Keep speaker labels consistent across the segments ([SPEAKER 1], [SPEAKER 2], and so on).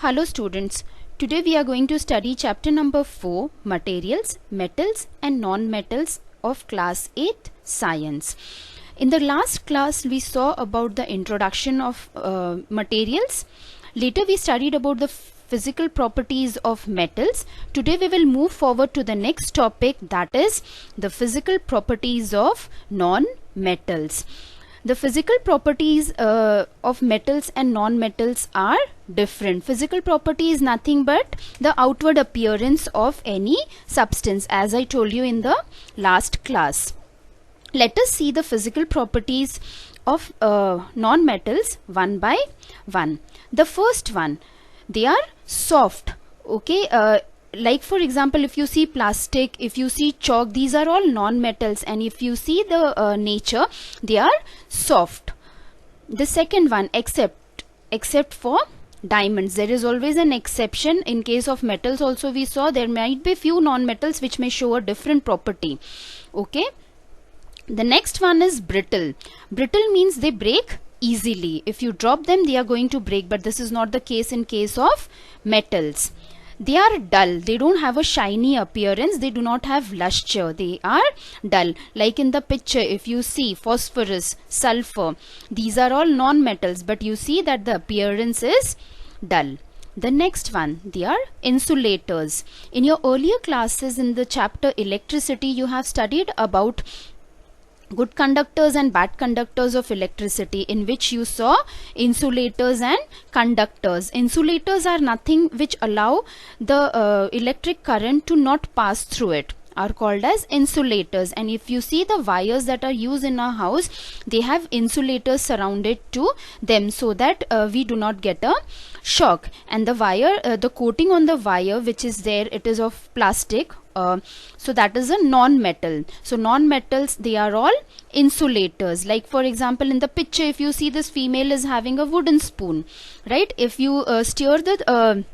[SPEAKER 1] Hello students, today we are going to study chapter number 4, Materials, Metals and Non-Metals of class 8 Science. In the last class we saw about the introduction of materials. Later we studied about the physical properties of metals. Today we will move forward to the next topic, that is the physical properties of non-metals. The physical properties of metals and non-metals are different. Physical property is nothing but the outward appearance of any substance, as I told you in the last class. Let us see the physical properties of non-metals one by one. The first one, they are soft. Okay, like for example, if you see plastic, if you see chalk, these are all non-metals, and if you see the nature, they are soft. The second one, except for diamonds. There is always an exception. In case of metals also we saw there might be few non-metals which may show a different property. Okay, the next one is brittle. Brittle means they break easily. If you drop them, they are going to break, but this is not the case in case of metals. They are dull. They don't have a shiny appearance. They do not have luster. They are dull. Like in the picture, if you see phosphorus, sulfur, these are all non-metals, but you see that the appearance is dull. The next one, they are insulators. In your earlier classes in the chapter electricity, you have studied about good conductors and bad conductors of electricity, in which you saw insulators and conductors. Insulators are nothing which allow the electric current to not pass through it, are called as insulators. And if you see the wires that are used in our house, they have insulators surrounded to them so that we do not get a shock. And the wire, the coating on the wire which is there, it is of plastic. So that is a non-metal. So non-metals, they are all insulators. Like for example, in the picture, if you see this female is having a wooden spoon, right? If you stir the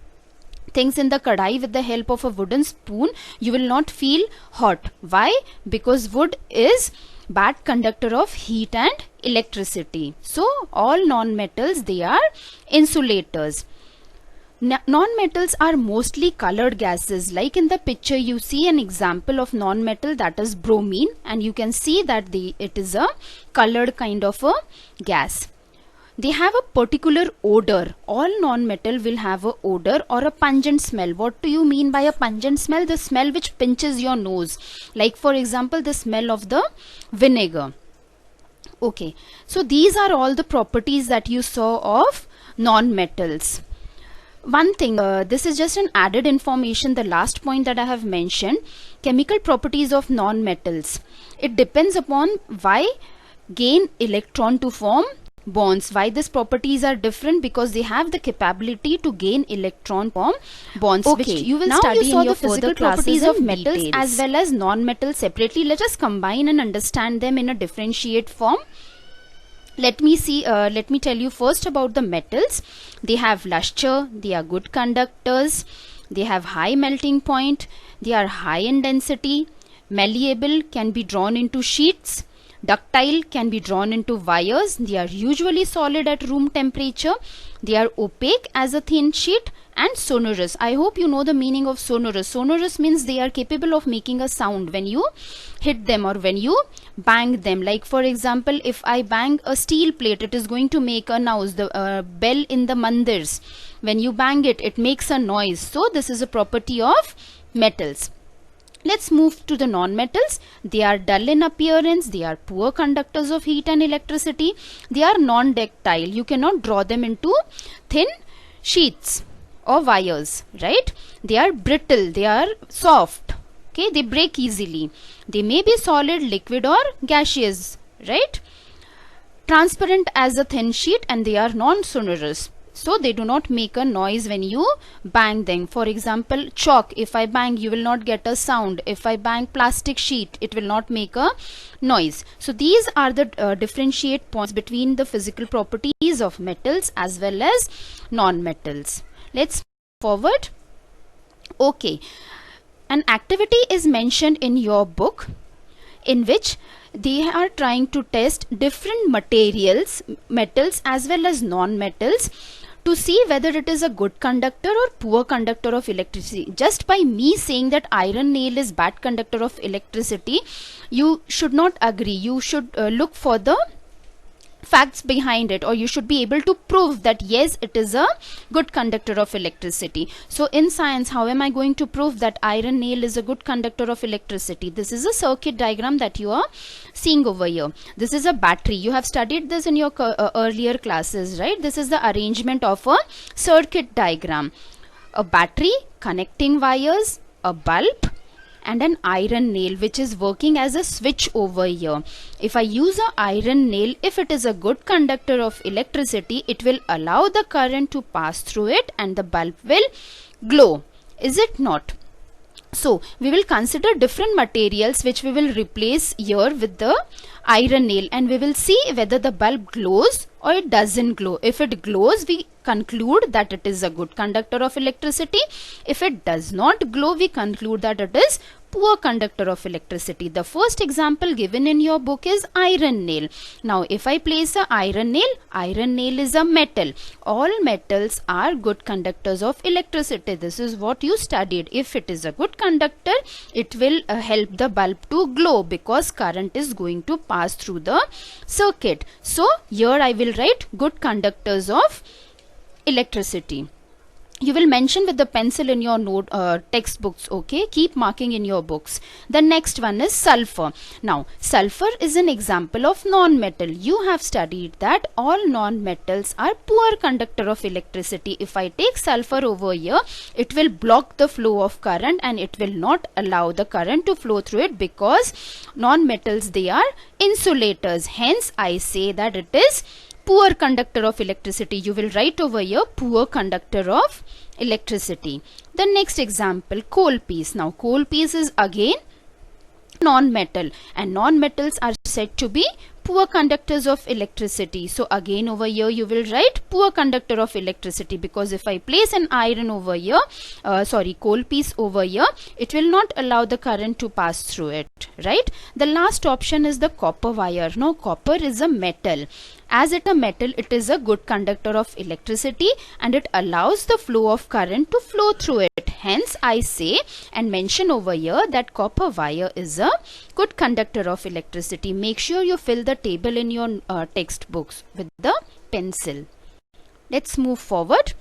[SPEAKER 1] things in the kadai with the help of a wooden spoon, you will not feel hot. Why? Because wood is bad conductor of heat and electricity. So all non-metals, they are insulators. Non-metals are mostly colored gases. Like in the picture, you see an example of non-metal, that is bromine, and you can see that it is a colored kind of a gas. They have a particular odor. All non-metal will have a odor or a pungent smell. What do you mean by a pungent smell? The smell which pinches your nose. Like for example, the smell of the vinegar. Okay, so these are all the properties that you saw of non-metals. One thing, this is just an added information, the last point that I have mentioned, chemical properties of non-metals. It depends upon why gain electron to form bonds. Why these properties are different? Because they have the capability to gain electron form bonds.
[SPEAKER 2] Okay,
[SPEAKER 1] which you will
[SPEAKER 2] now
[SPEAKER 1] study
[SPEAKER 2] you saw
[SPEAKER 1] in your
[SPEAKER 2] the physical
[SPEAKER 1] further properties
[SPEAKER 2] classes
[SPEAKER 1] of
[SPEAKER 2] in
[SPEAKER 1] metals
[SPEAKER 2] details.
[SPEAKER 1] as well as non-metals separately. Let us combine and understand them in a differentiate form. Let me tell you first about the metals. They have luster, they are good conductors, they have high melting point, they are high in density, malleable, can be drawn into sheets, ductile, can be drawn into wires, they are usually solid at room temperature, they are opaque as a thin sheet, and sonorous. I hope you know the meaning of sonorous. Sonorous means they are capable of making a sound when you hit them or when you bang them. Like for example, if I bang a steel plate, it is going to make a noise. The bell in the mandirs, when you bang it, it makes a noise. So this is a property of metals. Let's move to the non-metals. They are dull in appearance, they are poor conductors of heat and electricity, they are non-ductile. You cannot draw them into thin sheets or wires, right? They are brittle, they are soft, okay? They break easily. They may be solid, liquid or gaseous, right? Transparent as a thin sheet, and they are non-sonorous. So they do not make a noise when you bang them. For example, chalk, if I bang, you will not get a sound. If I bang plastic sheet, it will not make a noise. So these are the differentiate points between the physical properties of metals as well as non-metals. Let's forward. Okay, an activity is mentioned in your book in which they are trying to test different materials, metals as well as non-metals, to see whether it is a good conductor or poor conductor of electricity. Just by me saying that iron nail is bad conductor of electricity, you should not agree. You should look for the facts behind it, or you should be able to prove that yes, it is a good conductor of electricity. So in science, how am I going to prove that iron nail is a good conductor of electricity? This is a circuit diagram that you are seeing over here. This is a battery. You have studied this in your earlier classes, right? This is the arrangement of a circuit diagram. A battery, connecting wires, a bulb, and an iron nail which is working as a switch over here. If I use an iron nail, if it is a good conductor of electricity, it will allow the current to pass through it and the bulb will glow. Is it not? So we will consider different materials which we will replace here with the iron nail, and we will see whether the bulb glows or it doesn't glow. If it glows, we conclude that it is a good conductor of electricity. If it does not glow, we conclude that it is poor conductor of electricity. The first example given in your book is iron nail. Now if I place a iron nail is a metal. All metals are good conductors of electricity. This is what you studied. If it is a good conductor, it will help the bulb to glow because current is going to pass through the circuit. So here I will write good conductors of electricity. You will mention with the pencil in your note textbooks, okay? Keep marking in your books. The next one is sulfur. Now, sulfur is an example of non-metal. You have studied that all non-metals are poor conductor of electricity. If I take sulfur over here, it will block the flow of current and it will not allow the current to flow through it because non-metals, they are insulators. Hence, I say that it is poor conductor of electricity. You will write over here poor conductor of electricity. The next example, coal piece. Now coal piece is again non-metal, and non-metals are said to be poor conductors of electricity. So again over here you will write poor conductor of electricity because if I place an iron over here, coal piece over here, it will not allow the current to pass through it, right? The last option is the copper wire. Now copper is a metal. As it a metal, it is a good conductor of electricity and it allows the flow of current to flow through it. Hence I say and mention over here that copper wire is a good conductor of electricity. Make sure you fill the table in your textbooks with the pencil. Let's move forward.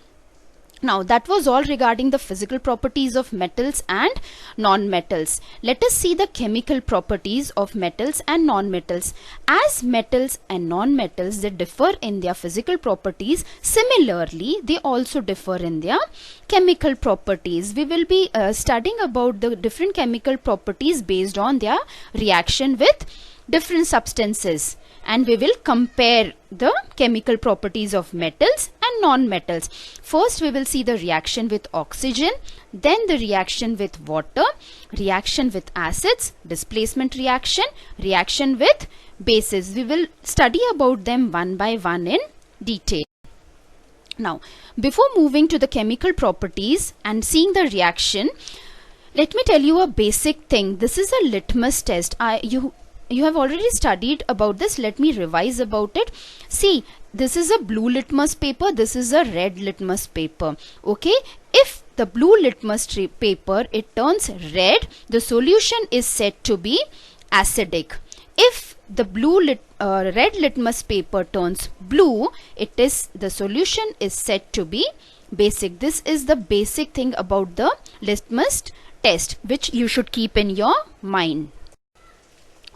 [SPEAKER 1] Now that was all regarding the physical properties of metals and non-metals. Let us see the chemical properties of metals and non-metals. As metals and non-metals, they differ in their physical properties. Similarly, they also differ in their chemical properties. We will be studying about the different chemical properties based on their reaction with different substances, and we will compare the chemical properties of metals and non-metals. First we will see the reaction with oxygen, then the reaction with water, reaction with acids, displacement reaction, reaction with bases. We will study about them one by one in detail. Now before moving to the chemical properties and seeing the reaction, let me tell you a basic thing. This is a litmus test. You have already studied about this. Let me revise about it. See, this is a blue litmus paper, this is a red litmus paper, okay? If the blue litmus paper, it turns red, the solution is said to be acidic. If the red litmus paper turns blue, the solution is said to be basic. This is the basic thing about the litmus test which you should keep in your mind.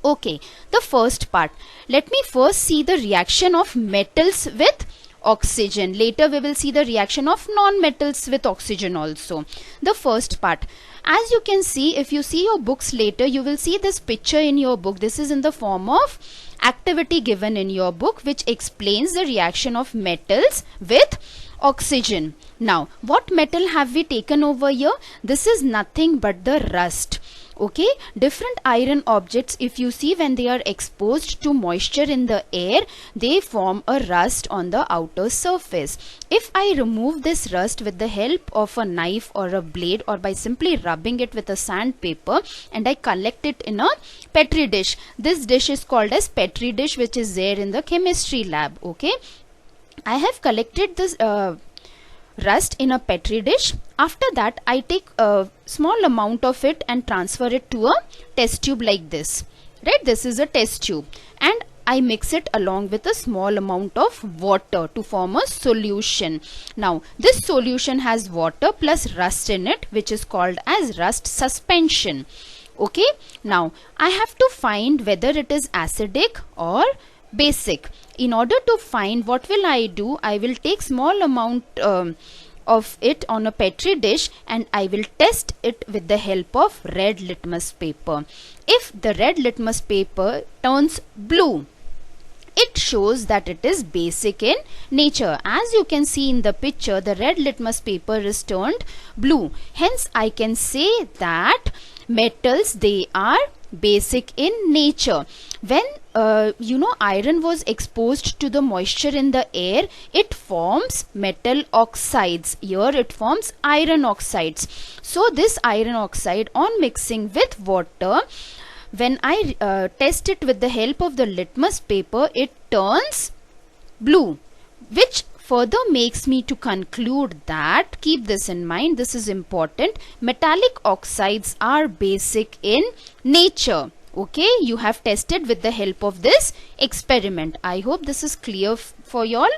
[SPEAKER 1] Okay, the first part. Let me first see the reaction of metals with oxygen. Later we will see the reaction of non-metals with oxygen also. The first part. As you can see, if you see your books later, you will see this picture in your book. This is in the form of activity given in your book which explains the reaction of metals with oxygen. Now, what metal have we taken over here? This is nothing but the rust. Okay, different iron objects, if you see, when they are exposed to moisture in the air, they form a rust on the outer surface. If I remove this rust with the help of a knife or a blade or by simply rubbing it with a sandpaper and I collect it in a petri dish, this dish is called as petri dish, which is there in the chemistry lab. Okay, I have collected this rust in a petri dish. After that, I take a small amount of it and transfer it to a test tube like this. Right, this is a test tube, and I mix it along with a small amount of water to form a solution. Now, this solution has water plus rust in it, which is called as rust suspension. Okay, now I have to find whether it is acidic or basic. In order to find, what will I do? I will take small amount of it on a petri dish and I will test it with the help of red litmus paper. If the red litmus paper turns blue, it shows that it is basic in nature. As you can see in the picture, the red litmus paper is turned blue. Hence, I can say that metals, they are basic in nature. When iron was exposed to the moisture in the air, it forms metal oxides. Here it forms iron oxides. So this iron oxide, on mixing with water, when I test it with the help of the litmus paper, it turns blue, which further makes me to conclude that, keep this in mind, this is important, metallic oxides are basic in nature. Okay, you have tested with the help of this experiment. I hope this is clear for you all.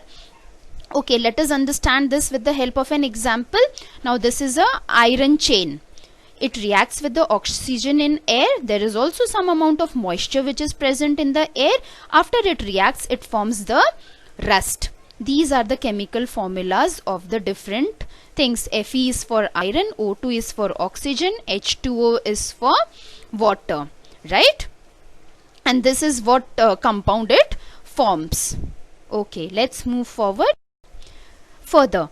[SPEAKER 1] Okay, let us understand this with the help of an example. Now this is a iron chain. It reacts with the oxygen in air. There is also some amount of moisture which is present in the air. After it reacts, it forms the rust. These are the chemical formulas of the different things. Fe is for iron, O2 is for oxygen, H2O is for water, right? And this is what compound it forms. Okay, let's move forward. Further,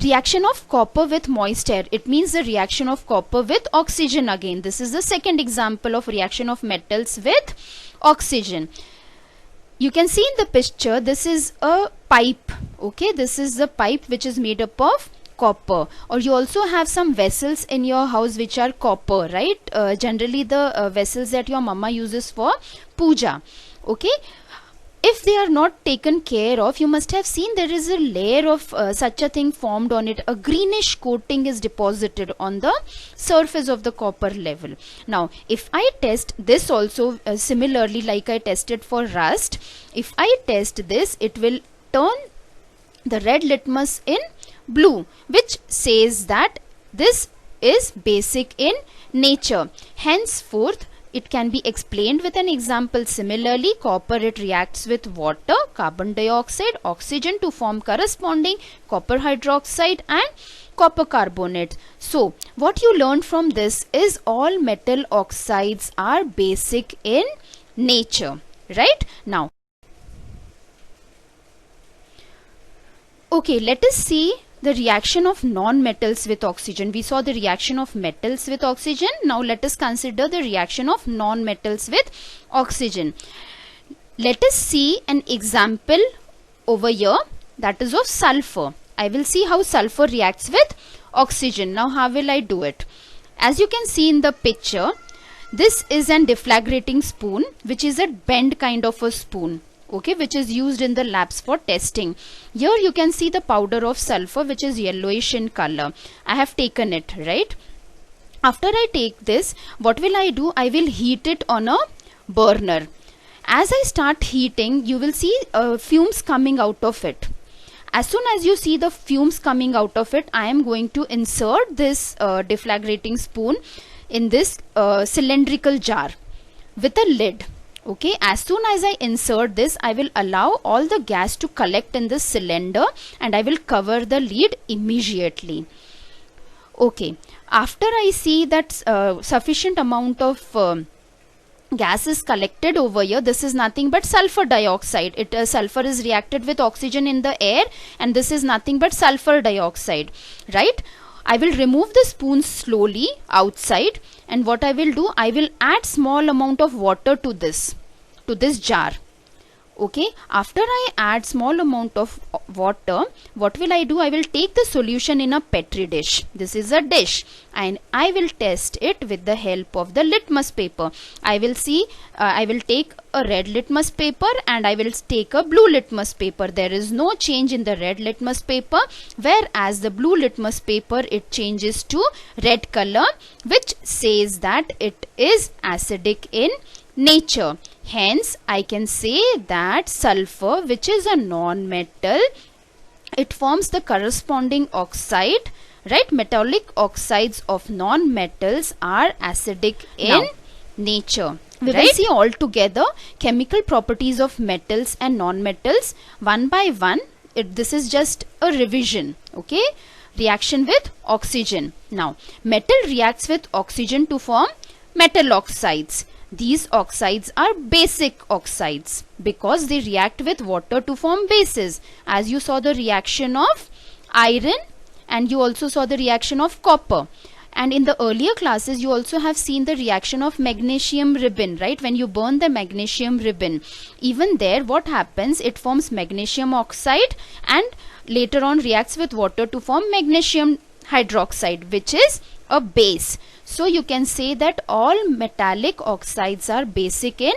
[SPEAKER 1] reaction of copper with moist air. It means the reaction of copper with oxygen again. This is the second example of reaction of metals with oxygen. You can see in the picture, this is a pipe. Okay, this is the pipe which is made up of copper. Or you also have some vessels in your house which are copper, right? Generally the vessels that your mama uses for puja. Okay. If they are not taken care of, you must have seen there is a layer of such a thing formed on it. A greenish coating is deposited on the surface of the copper level. Now, if I test this also similarly like I tested for rust, if I test this, it will turn the red litmus in blue, which says that this is basic in nature. Henceforth, it can be explained with an example. Similarly, copper, it reacts with water, carbon dioxide, oxygen to form corresponding copper hydroxide and copper carbonate. So, what you learned from this is all metal oxides are basic in nature, right? Now, okay, let us see the reaction of non-metals with oxygen. We saw the reaction of metals with oxygen. Now let us consider the reaction of non-metals with oxygen. Let us see an example over here, that is of sulfur. I will see how sulfur reacts with oxygen. Now how will I do it? As you can see in the picture, this is an deflagrating spoon, which is a bent kind of a spoon. Okay, which is used in the labs for testing. Here you can see the powder of sulfur, which is yellowish in color. I have taken it, right? After I take this, what will I do? I will heat it on a burner. As I start heating, you will see fumes coming out of it. As soon as you see the fumes coming out of it, I am going to insert this deflagrating spoon in this cylindrical jar with a lid. Okay, as soon as I insert this, I will allow all the gas to collect in the cylinder and I will cover the lid immediately. Okay, after I see that sufficient amount of gas is collected over here, this is nothing but sulfur dioxide. Sulfur is reacted with oxygen in the air and this is nothing but sulfur dioxide, right? I will remove the spoon slowly outside, and what I will do, I will add small amount of water to this jar. Okay, after I add small amount of water, what will I do? I will take the solution in a petri dish. This is a dish, and I will test it with the help of the litmus paper. I will take a red litmus paper and I will take a blue litmus paper. There is no change in the red litmus paper, whereas the blue litmus paper, it changes to red color, which says that it is acidic in nature. Hence, I can say that sulfur, which is a non-metal, it forms the corresponding oxide, right? Metallic oxides of non-metals are acidic in nature. We will see all together chemical properties of metals and non-metals one by one. This is just a revision, okay? Reaction with oxygen. Now, metal reacts with oxygen to form metal oxides. These oxides are basic oxides because they react with water to form bases. As you saw the reaction of iron and you also saw the reaction of copper. And in the earlier classes, you also have seen the reaction of magnesium ribbon, right? When you burn the magnesium ribbon, even there what happens? It forms magnesium oxide and later on reacts with water to form magnesium hydroxide, which is a base. So you can say that all metallic oxides are basic in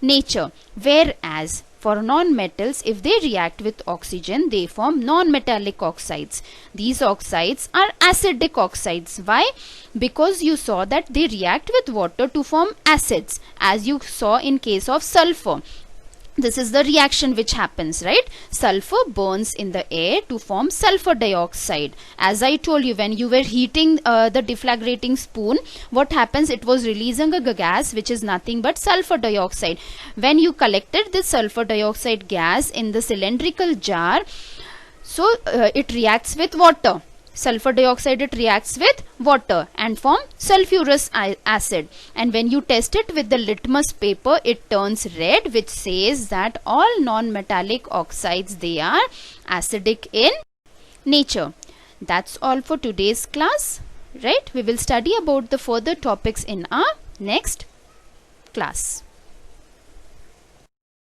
[SPEAKER 1] nature, whereas for non-metals, if they react with oxygen, they form non-metallic oxides. These oxides are acidic oxides. Why? Because you saw that they react with water to form acids, as you saw in case of sulfur. This is the reaction which happens, right? Sulfur burns in the air to form sulfur dioxide. As I told you, when you were heating the deflagrating spoon, what happens? It was releasing a gas which is nothing but sulfur dioxide. When you collected this sulfur dioxide gas in the cylindrical jar, so it reacts with water. Sulfur dioxide, it reacts with water and form sulfurous acid, and when you test it with the litmus paper, it turns red, which says that all non-metallic oxides, they are acidic in nature. That's all for today's class, right? We will study about the further topics in our next class.